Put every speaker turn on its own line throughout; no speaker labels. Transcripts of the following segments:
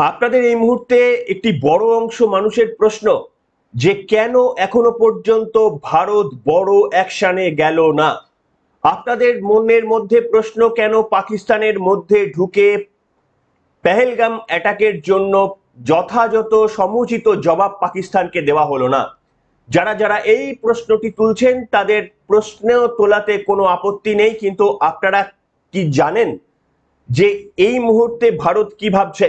আপনাদের এই মুহূর্তে একটি বড় অংশ মানুষের প্রশ্ন যে কেন এখনো পর্যন্ত ভারত বড় অ্যাকশনে গেল না। আপনাদের মনের মধ্যে প্রশ্ন কেন পাকিস্তানের মধ্যে ঢুকে পেহেলগাম অ্যাটাকের জন্য যথাযথ সমুচিত জবাব পাকিস্তানকে দেওয়া হলো না। যারা যারা এই প্রশ্নটি তুলছেন তাদের প্রশ্ন তোলাতে কোনো আপত্তি নেই, কিন্তু আপনারা কি জানেন যে এই মুহূর্তে ভারত কি ভাবছে?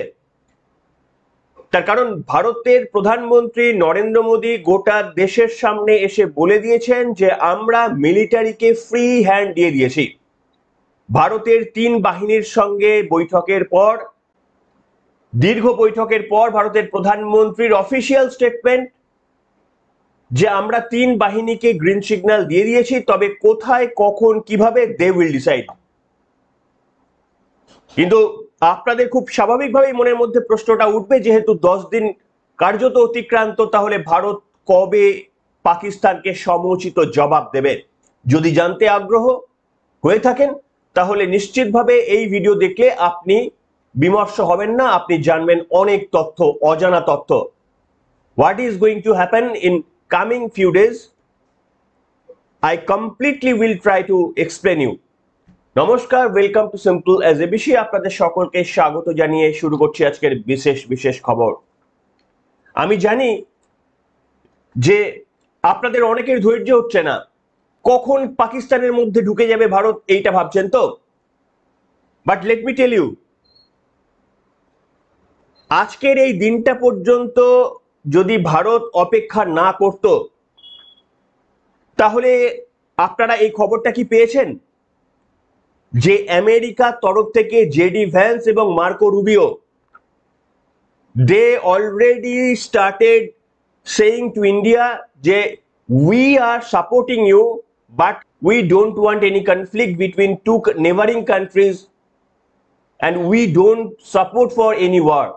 তার কারণ ভারতের প্রধানমন্ত্রী নরেন্দ্র মোদী গোটা দেশের সামনে এসে বলে দিয়েছেন যে আমরা মিলিটারিকে ফ্রি হ্যান্ড দিয়ে দিয়েছি। ভারতের 3 বাহিনীর সঙ্গে বৈঠকের পর, দীর্ঘ বৈঠকের পর ভারতের প্রধানমন্ত্রীর অফিসিয়াল স্টেটমেন্ট যে আমরা 3 বাহিনীকে গ্রিন সিগন্যাল দিয়ে দিয়েছি, তবে কোথায় কখন কিভাবে দে উইল ডিসাইড। কিন্তু আপনাদের খুব স্বাভাবিকভাবেই মনের মধ্যে প্রশ্নটা উঠবে, যেহেতু 10 দিন কার্যত অতিক্রান্ত, তাহলে ভারত কবে পাকিস্তানকে সমুচিত জবাব দেবে? যদি জানতে আগ্রহ হয়ে থাকেন তাহলে নিশ্চিতভাবে এই ভিডিও দেখলে আপনি বিমর্ষ হবেন না, আপনি জানবেন অনেক তথ্য, অজানা তথ্য। What is going to happen in coming few days? I completely will try to explain you. নমস্কার, welcome to simple as ABC. আপনাদের সকলকে স্বাগত জানিয়ে শুরু করছি আজকের বিশেষ খবর। আমি জানি যে আপনাদের অনেকের ধৈর্য হচ্ছে না, কখন পাকিস্তানের মধ্যে ঢুকে যাবে ভারত, এইটা ভাবছেন তো। But let me tell you, আজকের এই দিনটা পর্যন্ত যদি ভারত অপেক্ষা না করত, তাহলে আপনারা এই খবরটা কি পেয়েছেন যে আমেরিকার তরফ থেকে জেডি ভ্যান্স এবং Marco Rubio they already started saying to India যে we are supporting you, but we don't want any conflict between two neighbouring countries and we don't support for any war.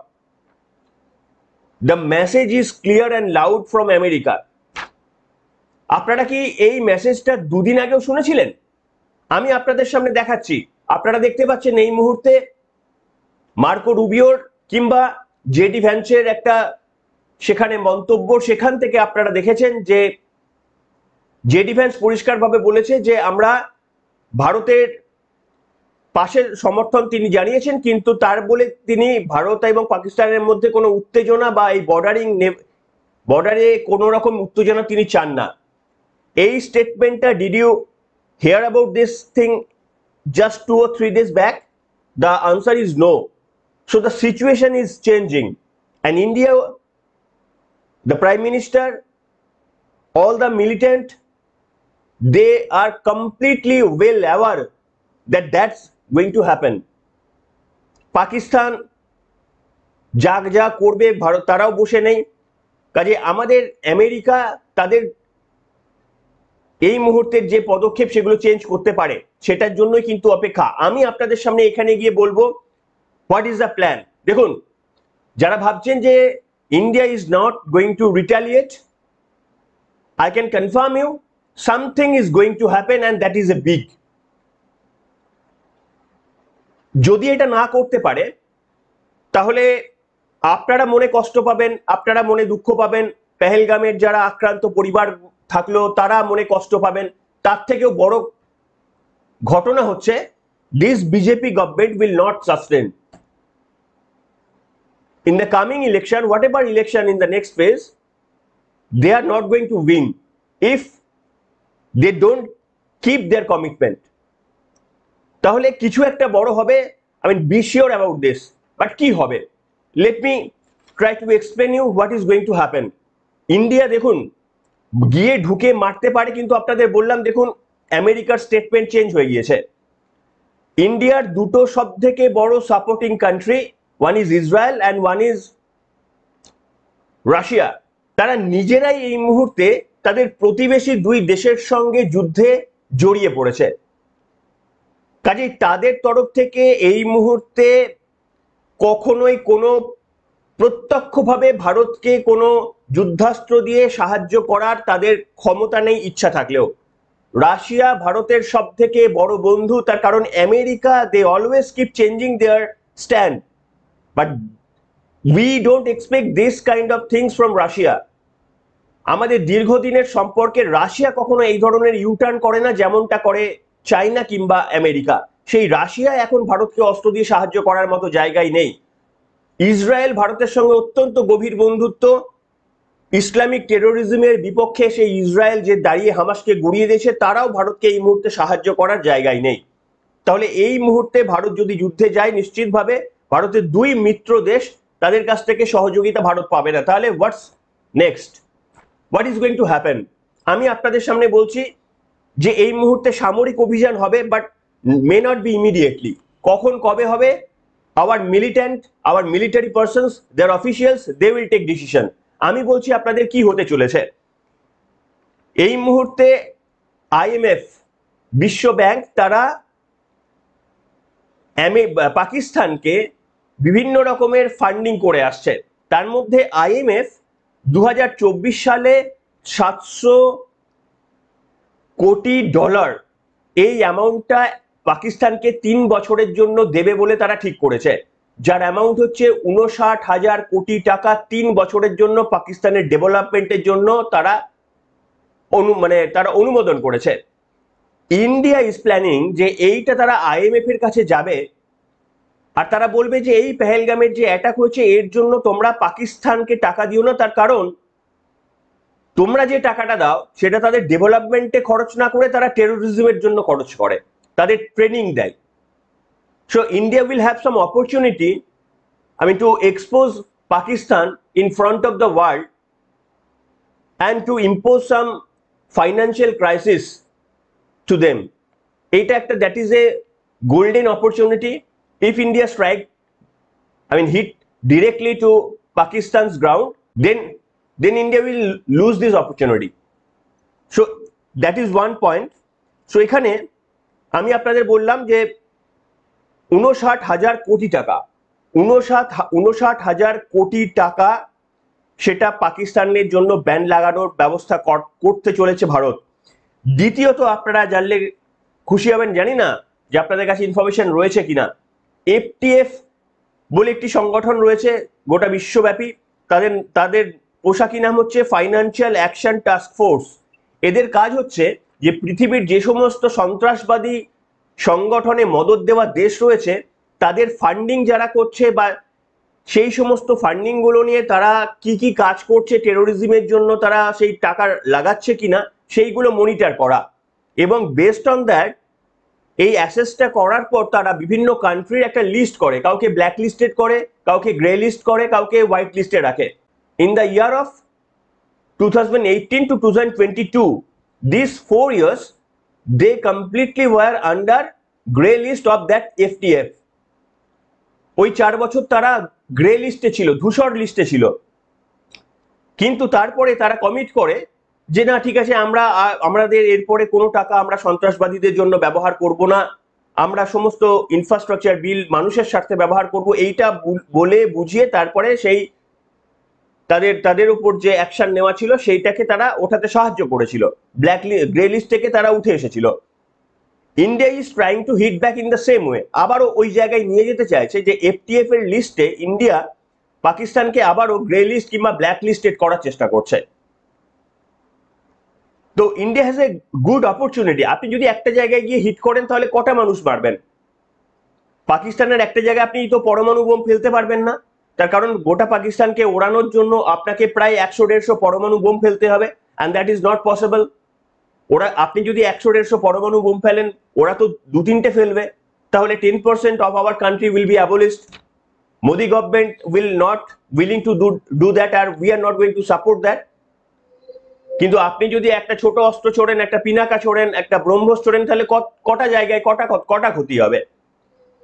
The message is clear and loud from America. আপনারা কি এই মেসেজটা দুদিন আগেও শুনেছিলেন? আমি আপনাদের সামনে দেখাচ্ছি, আপনারা দেখতে পাচ্ছেন এই মুহূর্তে মার্কো রুবিওর কিংবা জেডি ভ্যান্সের একটা সেখানে মন্তব্য। সেখান থেকে আপনারা দেখেছেন যে জেডি ভ্যান্স পরিষ্কারভাবে বলেছে যে আমরা ভারতের পাশের সমর্থন তিনি জানিয়েছেন, কিন্তু তার বলে তিনি ভারত এবং পাকিস্তানের মধ্যে কোনো উত্তেজনা বা এই বর্ডারে কোনো রকম উত্তেজনা তিনি চান না। এই স্টেটমেন্টটা, did you hear about this thing just 2 or 3 days back? The answer is no. So the situation is changing, and India, the Prime Minister, all the militant, they are completely well aware that that's going to happen. Pakistan যা করবে ভারত তারাও বসে নেই। কাজে আমাদের America তাদের এই মুহূর্তের যে পদক্ষেপ সেগুলো চেঞ্জ করতে পারে, সেটার জন্যই কিন্তু অপেক্ষা। আমি আপনাদের সামনে এখানে গিয়ে বলবো হোয়াট ইজ দ্য প্ল্যান। দেখুন, যারা ভাবছেন যে India is not going to retaliate, I can confirm you something is going to happen, and that is a big. যদি এটা না করতে পারে তাহলে আপনারা মনে কষ্ট পাবেন, আপনারা মনে দুঃখ পাবেন, পেহেলগামের যারা আক্রান্ত পরিবার থাকলো তারা মনে কষ্ট পাবেন। তার থেকেও বড় ঘটনা হচ্ছে this BJP government will not sustain in the coming election, whatever election in the next phase, they are not going to win if they don't keep their commitment. তাহলে কিছু একটা বড় হবে, I mean be sure about this. But কি হবে? Let me try to explain you what is going to happen. India দেখুন গিয়ে ঢুকে মারতে পারে, কিন্তু আপনাদের বললাম দেখুন আমেরিকার স্টেটমেন্ট চেঞ্জ হয়ে গিয়েছে। ইন্ডিয়ার দুটো সবথেকে বড় supporting country, one is Israel and one is Russia, তারা নিজেরাই এই মুহূর্তে তাদের প্রতিবেশী দুই দেশের সঙ্গে যুদ্ধে জড়িয়ে পড়েছে। কাজেই তাদের তরফ থেকে এই মুহূর্তে কখনোই কোনো প্রত্যক্ষভাবে ভারতকে কোনো যুদ্ধাস্ত্র দিয়ে সাহায্য করার তাদের ক্ষমতা নেই, ইচ্ছা থাকলেও। রাশিয়া ভারতের সব থেকে বড় বন্ধু, তার কারণ America they always keep changing their stand, but we don't expect this kind of things from Russia. আমাদের দীর্ঘদিনের সম্পর্কে রাশিয়া কখনো এই ধরনের ইউটার্ন করে না যেমনটা করে চায়না কিংবা আমেরিকা। সেই রাশিয়া এখন ভারতকে অস্ত্র দিয়ে সাহায্য করার মতো জায়গায় নেই। ইসরায়েল ভারতের সঙ্গে অত্যন্ত গভীর বন্ধুত্ব। ইসলামিক টেরোরিজমের বিপক্ষে সেই ইসরায়েল যে দাঁড়িয়ে হামাসকে গুড়িয়ে দিয়েছে, তারাও ভারতকে এই মুহূর্তে সাহায্য করার জায়গায় নেই। তাহলে এই মুহূর্তে ভারত যদি যুদ্ধে যায়, নিশ্চিতভাবে ভারতের দুই মিত্র দেশ, তাদের কাছ থেকে সহযোগিতা ভারত পাবে না। তাহলে what's next, what is going to happen? আমি আপনাদের সামনে বলছি যে এই মুহূর্তে সামরিক অভিযান হবে, but may not be immediately. কখন কবে হবে, our militant, our military persons, their officials, they will take decision. আমি বলছি আপনাদের কি হতে চলেছে। এই মুহূর্তে আইএমএফ, বিশ্ব ব্যাংক, তারা পাকিস্তানকে বিভিন্ন রকমের ফান্ডিং করে আসছে। তার মধ্যে আইএমএফ 2024 সালে 700 কোটি ডলার এই অ্যামাউন্টটা পাকিস্তানকে 3 বছরের জন্য দেবে বলে তারা ঠিক করেছে, যার অ্যামাউন্ট হচ্ছে 59,000 কোটি টাকা 3 বছরের জন্য পাকিস্তানের ডেভেলপমেন্টের জন্য তারা অনুমোদন করেছে। ইন্ডিয়া ইজ প্ল্যানিং যে এইটা তারা আইএমএফ এর কাছে যাবে আর তারা বলবে যে এই পেহেলগামের যে অ্যাটাক হয়েছে এর জন্য তোমরা পাকিস্তানকে টাকা দিও না, তার কারণ তোমরা যে টাকাটা দাও সেটা তাদের ডেভেলপমেন্টে খরচ না করে তারা টেরোরিজমের জন্য খরচ করে, তাদের ট্রেনিং দেয়। So India will have some opportunity, to expose Pakistan in front of the world and to impose some financial crisis to them. এটা একটা, that is a golden opportunity. If India strike, hit directly to Pakistan's ground, then India will lose this opportunity. So that is one point. So এখানে আমি আপনাদের বললাম যে 59,000 কোটি টাকা, 59,000 কোটি টাকা সেটা পাকিস্তানের জন্য ব্যান লাগানোর ব্যবস্থা করতে চলেছে ভারত। দ্বিতীয়ত, আপনারা জানলে খুশি হবেন, জানি না যে আপনাদের কাছে ইনফরমেশন রয়েছে কিনা, এফটিএফ বলে একটি সংগঠন রয়েছে গোটা বিশ্বব্যাপী, তাদের পোশাকি নাম হচ্ছে ফাইন্যান্সিয়াল অ্যাকশন টাস্ক ফোর্স। এদের কাজ হচ্ছে যে পৃথিবীর যে সমস্ত সন্ত্রাসবাদী সংগঠনে মদত দেওয়া দেশ রয়েছে তাদের ফান্ডিং যারা করছে বা সেই সমস্ত ফান্ডিং গুলো নিয়ে তারা কি কি কাজ করছে টেরোরিজমের জন্য, তারা সেই টাকা লাগাচ্ছে কিনা সেইগুলো মনিটর করা, এবং বেসড অন দ্যাট এই অ্যাসেসটা করার পর তারা বিভিন্ন কান্ট্রির একটা লিস্ট করে, কাউকে ব্ল্যাক লিস্টেড করে, কাউকে গ্রে লিস্ট করে, কাউকে হোয়াইট লিস্টে রাখে। In the year of 2018 to 2022, these 4 years they completely were under gray list of that FTF. ওই 4 বছর তারা গ্রে লিস্টে ছিল, ধূসর লিস্টে ছিল, কিন্তু তারপরে তারা কমিট করে যে না ঠিক আছে, আমাদের এরপরে কোনো টাকা আমরা সন্ত্রাসবাদীদের জন্য ব্যবহার করব না, আমরা সমস্ত ইনফ্রাস্ট্রাকচার বিল মানুষের স্বার্থে ব্যবহার করব, এইটা বলে বুঝিয়ে তারপরে সেই তাদের উপর যে অ্যাকশন নেওয়া ছিল সেইটাকে তারা ওঠাতে সাহায্য করেছিল, গ্রে লিস্ট থেকে তারা উঠে এসেছিল। India is trying to hit back in the same way, আবারও ওই জায়গায় নিয়ে যেতে চাইছে যে এফটিএফ এর লিস্টে ইন্ডিয়া পাকিস্তানকে আবারও গ্রে লিস্ট কিংবা ব্ল্যাক লিস্টেড করার চেষ্টা করছে। তো India has a good opportunity. আপনি যদি একটা জায়গায় গিয়ে হিট করেন তাহলে কটা মানুষ মারবেন? পাকিস্তানের একটা জায়গায় আপনি তো পরমাণু বোম ফেলতে পারবেন না, তার কারণ গোটা পাকিস্তানকে ওড়ানোর জন্য আপনাকে প্রায় 100-150 পরমাণু বোম ফেলতে হবে, and that is not possible. আপনি যদি 100-150 পরমাণু বোম ফেলেন, ওরা তো 2-3টে ফেলবে, তাহলে 10% of our country will be abolished. Modi government will not willing to do that, আর we are not going to support that. কিন্তু আপনি যদি একটা ছোট অস্ত্র ছোড়েন, একটা পিনাকা ছোড়েন, একটা ব্রহ্মস ছোড়েন, তাহলে কটা জায়গায় কটা ক্ষতি হবে।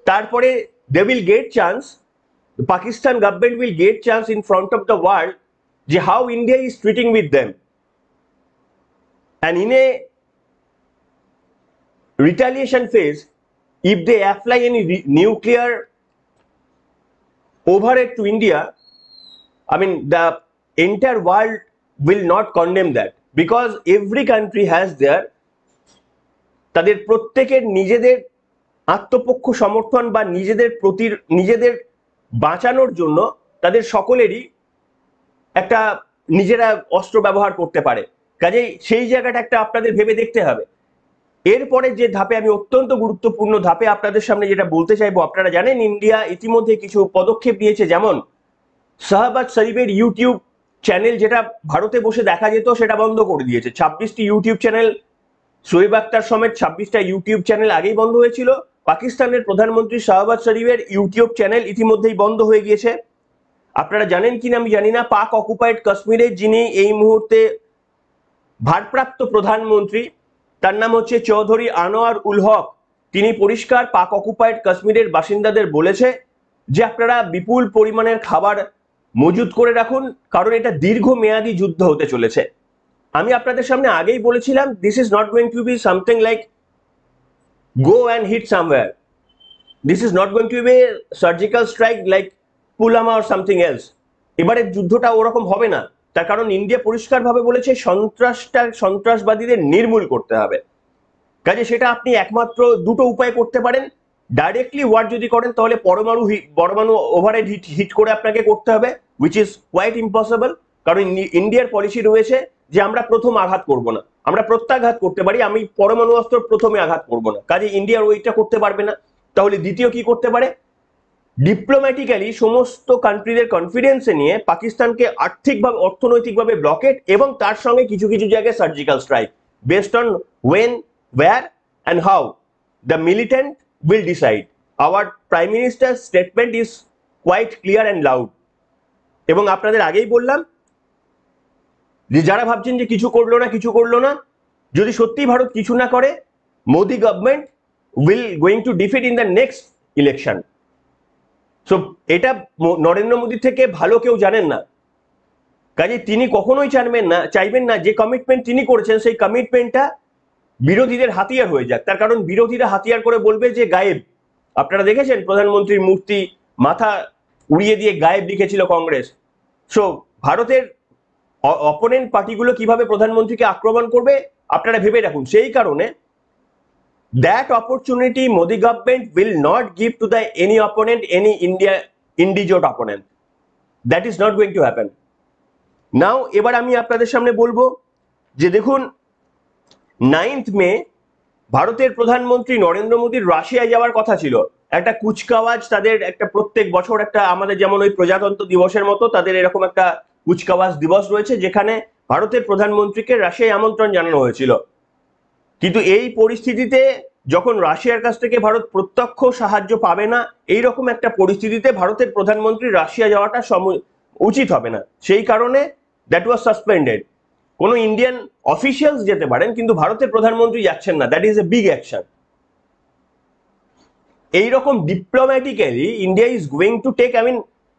তারপরে they will get chance, the Pakistan government will get chance in front of the world যে how India is treating with them, and in a retaliation phase if they apply any nuclear overhead to India, the entire world will not condemn that, because every country has their তাদের প্রত্যেকের নিজেদের আত্মপক্ষ সমর্থন বা নিজেদের বাঁচানোর জন্য তাদের সকলেরই একটা নিজেরা অস্ত্র ব্যবহার করতে পারে। কাজেই সেই জায়গাটা একটা আপনাদের ভেবে দেখতে হবে। এরপরে যে ধাপে আমি অত্যন্ত গুরুত্বপূর্ণ ধাপে আপনাদের সামনে যেটা বলতে চাইবো, আপনারা জানেন ইন্ডিয়া ইতিমধ্যে কিছু পদক্ষেপ নিয়েছে, যেমন শাহবাজ শরীফের ইউটিউব চ্যানেল যেটা ভারতে বসে দেখা যেত সেটা বন্ধ করে দিয়েছে। 26টি ইউটিউব চ্যানেল, শোয়েব আক্তার সমেত 26টা ইউটিউব চ্যানেল আগেই বন্ধ হয়েছিল। পাকিস্তানের প্রধানমন্ত্রী শাহবাজ শরীফের ইউটিউব চ্যানেল ইতিমধ্যেই বন্ধ হয়ে গিয়েছে। আপনারা জানেন কিনা আমি জানি না, পাক অকুপাইড কাশ্মীরে যিনি এই মুহূর্তে ভারপ্রাপ্ত প্রধানমন্ত্রী, তার নাম হচ্ছে চৌধুরী আনোয়ার উল হক, তিনি পরিষ্কার পাক অকুপাইড কাশ্মীরের বাসিন্দাদের বলেছে যে আপনারা বিপুল পরিমাণের খাবার মজুত করে রাখুন, কারণ এটা দীর্ঘমেয়াদী যুদ্ধ হতে চলেছে। আমি আপনাদের সামনে আগেই বলেছিলাম, this is not going to be something like go and hit somewhere, this is not going to be surgical strike like Pulwama or something else. এবারের যুদ্ধটা ওরকম হবে না, তার কারণ ইন্ডিয়া পরিষ্কারভাবে বলেছে সন্ত্রাসবাদীদের নির্মূল করতে হবে। কাজে সেটা আপনি একমাত্র দুটো উপায় করতে পারেন। ডাইরেক্টলি ওয়ার যদি করেন তাহলে পরমাণু ওভারহেড হিট করে আপনাকে করতে হবে, উইচ ইজ কোয়াইট ইম্পসিবল, কারণ ইন্ডিয়ার পলিসি রয়েছে যে আমরা প্রথম আঘাত করব না, আমরা প্রত্যাঘাত করতে পারি, আমি পরমাণু অস্ত্র প্রথমে আঘাত করব না। কাজে ইন্ডিয়ার ওইটা করতে পারবে না। তাহলে দ্বিতীয় কি করতে পারে, ডিপ্লোম্যাটিক্যালি সমস্ত কান্ট্রিদের কনফিডেন্সে নিয়ে পাকিস্তানকে আর্থিকভাবে অর্থনৈতিকভাবে ব্লকেট এবং তার সঙ্গে কিছু কিছু জায়গায় surgical strike, based on when, where and how the militant will decide. Our prime minister's statement is quite clear and loud. এবং আপনাদের আগেই বললাম যে যারা ভাবছেন যে কিছু করলো না, যদি সত্যি ভারত কিছু না করে, Modi government will going to defeat in the next election. So এটা নরেন্দ্র মোদী থেকে ভালো কেউ জানেন না। কাজে তিনি কখনোই চাইবেন না যে কমিটমেন্ট তিনি করেছেন সেই কমিটমেন্টটা বিরোধীদের হাতিয়ার হয়ে যাক। তার কারণ বিরোধীরা হাতিয়ার করে বলবে যে গায়েব। আপনারা দেখেছেন প্রধানমন্ত্রীর মূর্তি মাথা উড়িয়ে দিয়ে গায়েব লিখেছিল কংগ্রেস। সো ভারতের অপোনেন্ট পার্টিগুলো কিভাবে প্রধানমন্ত্রীকে আক্রমণ করবে আপনারা ভেবে রাখুন। সেই কারণে that opportunity Modi government will not give to the any opponent, any indigent opponent. That is not going to happen. Now এবার আমি আপনাদের সামনে বলবো যে দেখুন 9th মে ভারতের প্রধানমন্ত্রী নরেন্দ্র মোদীর রাশিয়ায় যাওয়ার কথা ছিল। একটা কুচকাওয়াজ, তাদের একটা প্রত্যেক বছর একটা আমাদের যেমন ওই প্রজাতন্ত্র দিবসের মতো তাদের এরকম একটা কুচকাওয়াজ দিবস রয়েছে, যেখানে ভারতের প্রধানমন্ত্রীকে রাশিয়ায় আমন্ত্রণ জানানো হয়েছিল। কিন্তু এই পরিস্থিতিতে যখন রাশিয়ার কাছ থেকে ভারত প্রত্যক্ষ সাহায্য পাবে না, এইরকম একটা পরিস্থিতিতে ভারতের প্রধানমন্ত্রী রাশিয়া যাওয়াটা উচিত হবে না। সেই কারণে দ্যাট ওয়াজ সাসপেন্ডেড। কোনো ইন্ডিয়ান অফিসিয়ালস যেতে পারেন, কিন্তু ভারতের প্রধানমন্ত্রী যাচ্ছেন না। That is a big action. এইরকম diplomatically India is going to take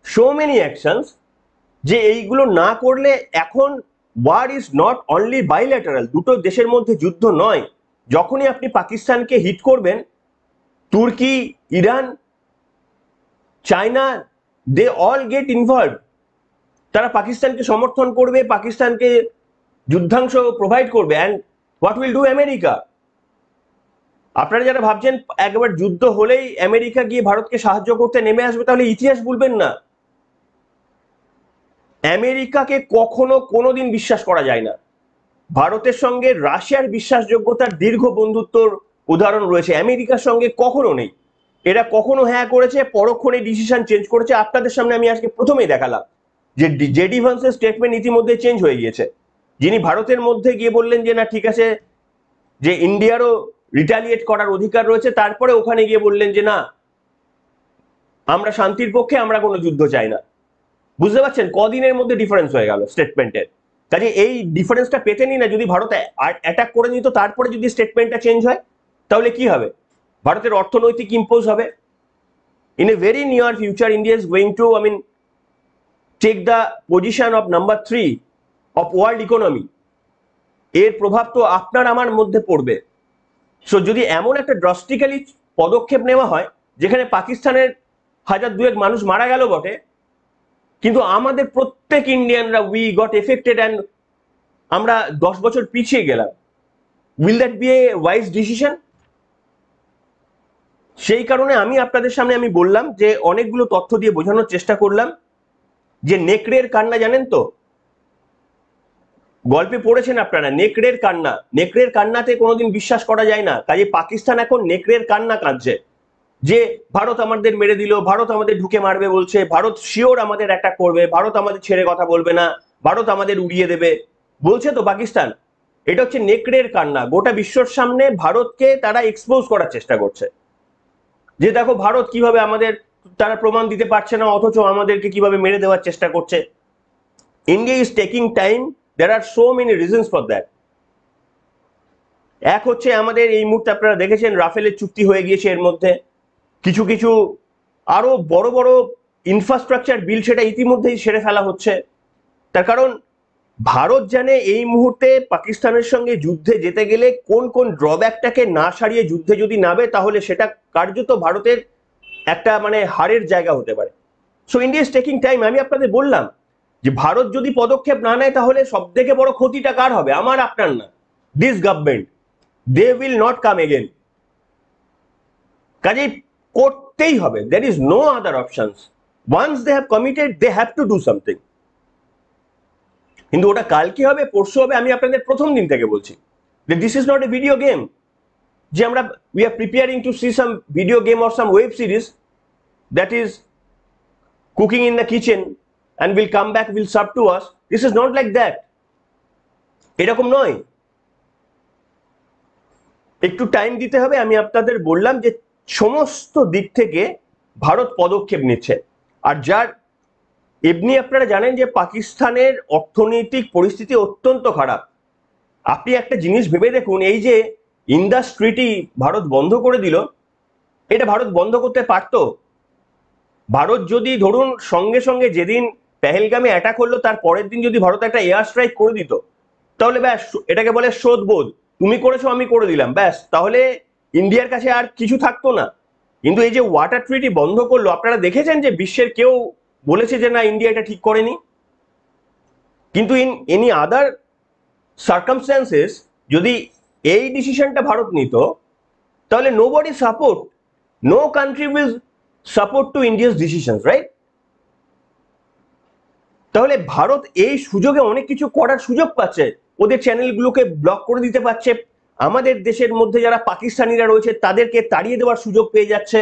so many actions, যে এইগুলো না করলে এখন war is not only bilateral, দুটো দেশের মধ্যে যুদ্ধ নয়। যখনই আপনি পাকিস্তানকে হিট করবেন, তুর্কি, Iran, China, they all get involve. তারা পাকিস্তানকে সমর্থন করবে, পাকিস্তানকে যুদ্ধাংশ প্রোভাইড করবে। And what will do America? আপনারা যারা ভাবছেন একবার যুদ্ধ হলেই আমেরিকা গিয়ে ভারতকে সাহায্য করতে নেমে আসবে, তাহলে ইতিহাস ভুলবেন না। আমেরিকাকে কখনো কোনোদিন বিশ্বাস করা যায় না। ভারতের সঙ্গে রাশিয়ার বিশ্বাসযোগ্যতার দীর্ঘ বন্ধুত্বর উদাহরণ রয়েছে, আমেরিকার সঙ্গে কখনো নেই। এরা কখনো হ্যাঁ করেছে, পরক্ষণে ডিসিশন চেঞ্জ করেছে। আপনাদের সামনে আমি আজকে প্রথমেই দেখালাম যে জেডি ভান্সের স্টেটমেন্ট ইতিমধ্যে চেঞ্জ হয়ে গিয়েছে, যিনি ভারতের মধ্যে গিয়ে বললেন যে না ঠিক আছে, যে ইন্ডিয়ারও রিটালিয়েট করার অধিকার রয়েছে, তারপরে ওখানে গিয়ে বললেন যে না, আমরা শান্তির পক্ষে, আমরা কোনো যুদ্ধ চাই না। বুঝতে পারছেন কদিনের মধ্যে ডিফারেন্স হয়ে গেল স্টেটমেন্টের। কাজে এই ডিফারেন্সটা পেতেনি না, যদি ভারত অ্যাটাক করে নিত তারপরে যদি স্টেটমেন্টটা চেঞ্জ হয়, তাহলে কি হবে? ভারতের অর্থনৈতিক ইম্পোজ হবে। In a very near future India is going to take the position of number 3 of world economy. এর প্রভাব তো আপনার আমার মধ্যে পড়বে। সো যদি এমন একটা ড্রাস্টিক্যালি পদক্ষেপ নেওয়া হয়, যেখানে পাকিস্তানের 1000-2000 মানুষ মারা গেল বটে, কিন্তু আমাদের প্রত্যেক ইন্ডিয়ানরা উই গট এফেক্টেড অ্যান্ড আমরা 10 বছর পিছিয়ে গেলাম, will that be a wise decision? সেই কারণে আমি আপনাদের সামনে বললাম যে অনেকগুলো তথ্য দিয়ে বোঝানোর চেষ্টা করলাম যে নেকড়ের কান্না জানেন তো, গল্পে পড়েছেন আপনারা, নেকড়ের কান্না। নেকড়ের কান্নাতে কোনোদিন বিশ্বাস করা যায় না, কাজে পাকিস্তান এখন নেকড়ের কান্না কাঁদছে যে ভারত আমাদের মেরে দিল, ভারত আমাদের ঢুকে মারবে বলছে, ভারত শিওর আমাদের অ্যাটাক করবে, ভারত আমাদের ছেড়ে কথা বলবে না, ভারত আমাদের উড়িয়ে দেবে বলছে তো পাকিস্তান। এটা হচ্ছে নেকড়ের কান্না। গোটা বিশ্বর সামনে ভারতকে তারা এক্সপোজ করার চেষ্টা করছে যে দেখো ভারত কিভাবে আমাদের, তারা প্রমাণ দিতে পারছে না অথচ আমাদেরকে কিভাবে মেরে দেওয়ার চেষ্টা করছে। India is taking time, there are so many reasons for that. এক হচ্ছে আমাদের এই মুহূর্তে আপনারা দেখেছেন রাফেলের চুক্তি হয়ে গিয়েছে, এর মধ্যে কিছু কিছু আরো বড় বড় ইনফ্রাস্ট্রাকচার বিল সেটা ইতিমধ্যেই সেরে ফেলা হচ্ছে। তার কারণ ভারত জানে এই মুহূর্তে পাকিস্তানের সঙ্গে যুদ্ধে যেতে গেলে কোন কোন ড্রব্যাকটাকে না সারিয়ে যুদ্ধে যদি নামে তাহলে সেটা কার্যত ভারতের একটা মানে হারের জায়গা হতে পারে। So India is taking time. আমি আপনাদের বললাম যে ভারত যদি পদক্ষেপ না নেয় তাহলে সব থেকে বড় ক্ষতিটা কার হবে? আমার, আপনার না। This government, they will not come again. কাজেই করতেই হবে, there is no other options. Once they have committed, they have to do something. কিন্তু ওটা কাল কি হবে, পরশু হবে, আমি আপনাদের প্রথম দিন থেকে বলছি যে this is not a video game যে আমরা we are preparing to see some video game or some web series that is cooking in the kitchen and will come back, will serve to us. This is not like that. এরকম নয়, একটু time দিতে হবে। আমি আপনাদের বললাম যে সমস্ত দিক থেকে ভারত পদক্ষেপ নিচ্ছে। আর যার এমনি আপনারা জানেন যে পাকিস্তানের অর্থনৈতিক পরিস্থিতি অত্যন্ত খারাপ। আপনি একটা জিনিস ভেবে দেখুন, এই যে ইন্ডাস্ট্রিটি ভারত বন্ধ করে দিল, এটা ভারত বন্ধ করতে পারতো। ভারত যদি ধরুন সঙ্গে সঙ্গে যেদিন পেহেলগামে অ্যাটাক হলো তার পরের দিন যদি ভারত একটা এয়ার স্ট্রাইক করে দিত, তাহলে ব্যাস, এটাকে বলে শোধবোধ, তুমি করেছো আমি করে দিলাম, ব্যাস, তাহলে ইন্ডিয়ার কাছে আর কিছু থাকতো না। কিন্তু এই যে ওয়াটার ট্রিটি বন্ধ করলো, আপনারা দেখেছেন যে বিশ্বের কেউ বলেছে যে না ইন্ডিয়া এটা ঠিক করেনি। কিন্তু ইন এনি আদার সার্কামস্ট্যান্সেস যদি এই ডিসিশনটা ভারত নিত তাহলে nobody support, no country will support to India's decision, right? তাহলে ভারত এই সুযোগে অনেক কিছু করার সুযোগ পাচ্ছে, ওদের চ্যানেলগুলোকে ব্লক করে দিতে পারছে, আমাদের দেশের মধ্যে যারা পাকিস্তানিরা রয়েছে তাদেরকে তাড়িয়ে দেওয়ার সুযোগ পেয়ে যাচ্ছে।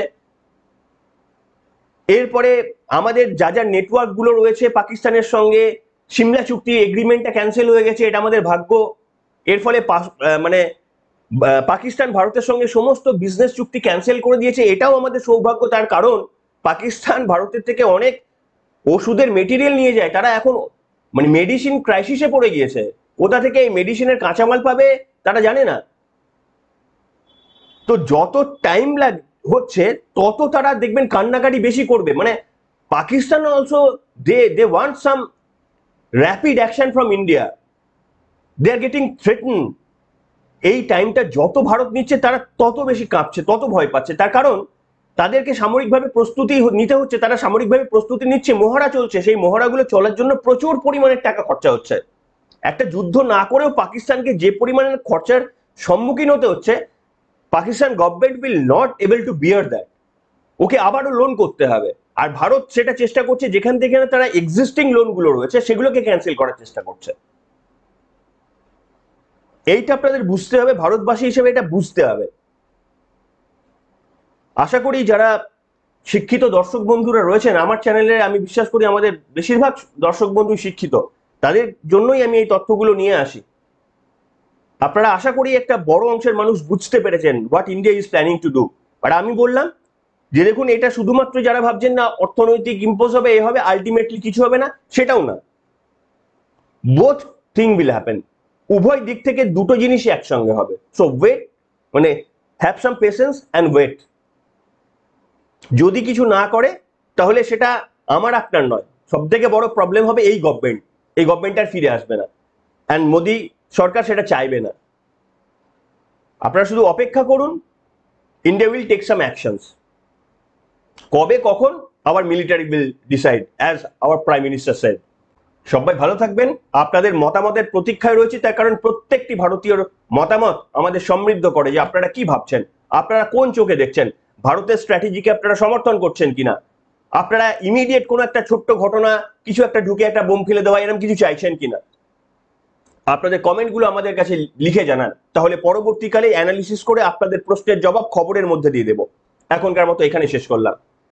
এরপরে আমাদের যা যা নেটওয়ার্ক গুলো রয়েছে পাকিস্তানের সঙ্গে, সিমলা চুক্তি এগ্রিমেন্টটা ক্যান্সেল হয়ে গেছে, এটা আমাদের ভাগ্য। এর ফলে মানে পাকিস্তান ভারতের সঙ্গে সমস্ত বিজনেস চুক্তি ক্যান্সেল করে দিয়েছে, এটাও আমাদের সৌভাগ্য। তার কারণ পাকিস্তান ভারতের থেকে অনেক ওষুধের মেটেরিয়াল নিয়ে যায়, তারা এখন মানে মেডিসিন ক্রাইসিসে পড়ে গিয়েছে, কোথা থেকে এই মেডিসিনের কাঁচামাল পাবে তারা জানে না। তো যত টাইম হচ্ছে তত তারা দেখবেন কান্নাকাটি বেশি করবে। মানে Pakistan also they want some rapid action from India, they are getting threaten. এই টাইমটা যত ভারত নিচ্ছে তারা তত বেশি কাঁপছে, তত ভয় পাচ্ছে। তার কারণ তাদেরকে সামরিকভাবে প্রস্তুতি নিতে হচ্ছে, তারা সামরিকভাবে প্রস্তুতি নিচ্ছে, মহড়া চলছে, সেই মহড়াগুলো চলার জন্য প্রচুর পরিমাণের টাকা খরচা হচ্ছে। একটা যুদ্ধ না করেও পাকিস্তানকে যে পরিমাণের খরচার সম্মুখীন হতে হচ্ছে, Pakistan government will not able to bear that. Okay আবারও লোন করতে হবে। আর ভারত সেটা চেষ্টা করছে, যেখান থেকে তারা এক্সিস্টিং লোনগুলো রয়েছে সেগুলোকে ক্যান্সেল করার চেষ্টা করছে। এইটা আপনাদের বুঝতে হবে, ভারতবাসী হিসেবে এটা বুঝতে হবে। আশা করি যারা শিক্ষিত দর্শক বন্ধুরা রয়েছেন আমার চ্যানেলে, আমি বিশ্বাস করি আমাদের বেশিরভাগ দর্শক বন্ধু শিক্ষিত, তাদের জন্যই আমি এই তথ্যগুলো নিয়ে আসি। আপনারা আশা করি একটা বড় অংশের মানুষ বুঝতে পেরেছেন what India is planning to do. আর আমি বললাম যে দেখুন, এটা শুধুমাত্র যারা ভাবছেন না অর্থনৈতিক ইম্পোজ হবে, এ হবে, আলটিমেটলি কিছু হবে না, সেটাও না। বোথ থিং উইল হ্যাপেন, উভয় দিক থেকে দুটো জিনিসই একসঙ্গে হবে। সো ওয়েট, মানে have some patience and wait. যদি কিছু না করে তাহলে সেটা আমার আপনার নয়, সব থেকে বড় প্রবলেম হবে এই গভর্নমেন্ট। এই গভর্নমেন্ট আর ফিরে আসবে না, অ্যান্ড মোদি সরকার সেটা চাইবে না। আপনারা শুধু অপেক্ষা করুন, India will take some actions. কবে কখন our military will decide, as our prime minister said. সবাই ভালো থাকবেন, আপনাদের মতামতের প্রতীক্ষায় রয়েছে, তার কারণ প্রত্যেকটি ভারতীয়র মতামত আমাদের সমৃদ্ধ করে যে আপনারা কি ভাবছেন, আপনারা কোন চোখে দেখছেন, ভারতের স্ট্র্যাটেজিকে আপনারা সমর্থন করছেন কিনা। আপনারা ইমিডিয়েট কোনো একটা ছোট্ট ঘটনা, কিছু একটা ঢুকে একটা বোম ফেলে দেওয়া, এরকম কিছু চাইছেন কিনা আপনাদের কমেন্টগুলো আমাদের কাছে লিখে জানান, তাহলে পরবর্তীকালে অ্যানালিসিস করে আপনাদের প্রশ্নের জবাব খবরের মধ্যে দিয়ে দেবো। এখনকার মতো এখানে শেষ করলাম।